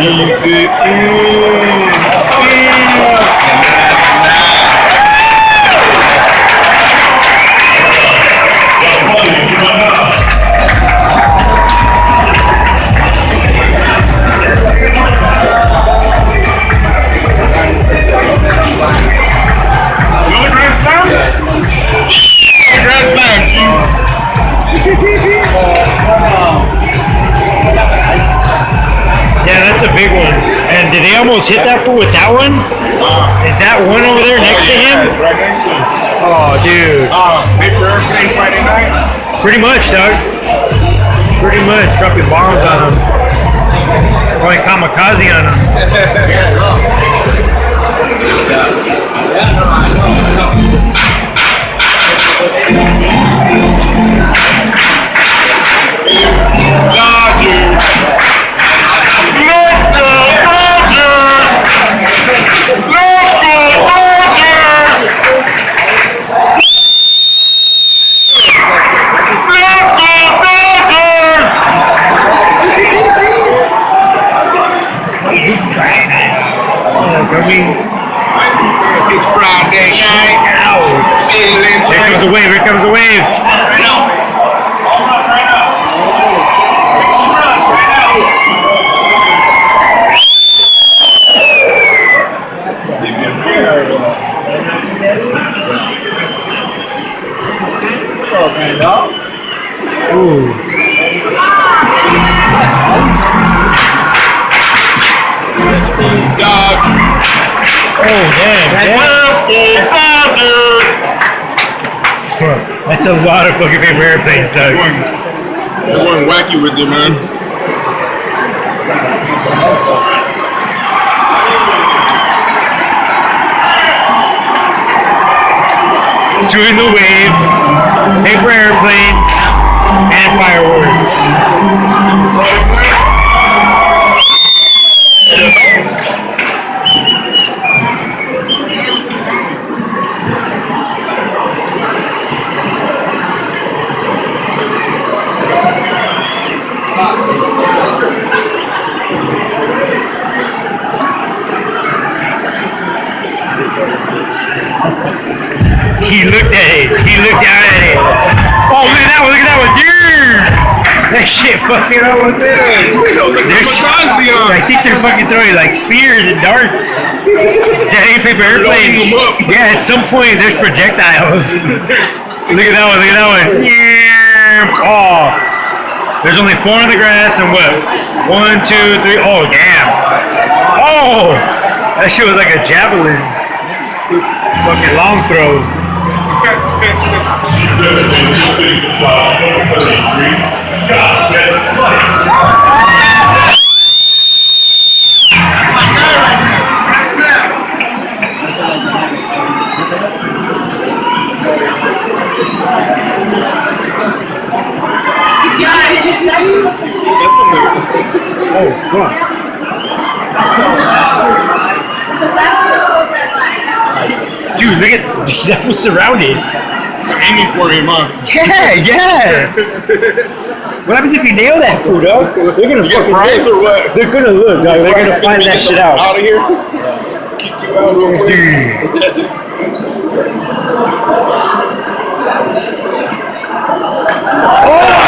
easy. Yeah, that's a big one. And did they almost hit that fool with that one? Is that one over there next to him? Right next to him. Oh, dude. Paper airplane Friday night. Pretty much, Doug. Pretty much. Dropping bombs on him. Going kamikaze on him. Dodgers. Let's go Dodgers. Let's go Dodgers. Let's go Dodgers. It's Friday night. It's Friday night. Feeling Here comes the wave. Here comes the wave. Ooh. Oh, damn. That's a lot of fucking paper airplanes, Doug. They're going wacky with you, man. Doing the wave, paper airplanes, and fireworks. He looked at it. He looked down at it. Oh, look at that one. Look at that one. Dude. That shit fucking almost there. I think they're fucking throwing like spears and darts. That ain't paper airplanes. Yeah, at some point there's projectiles. Look at that one. Look at that one. Oh. There's only 4 on the grass and what? 1, 2, 3. Oh, damn. Oh. That shit was like a javelin. Fucking long throw. Oh, fuck. Dude, look at that was surrounded. They're aiming for him, huh? Yeah. What happens if you nail that fool, though? They're gonna fucking prize or what? They're gonna look, dog. They're gonna find that shit out. Out of here. Kick you out real quick. Dude. Oh!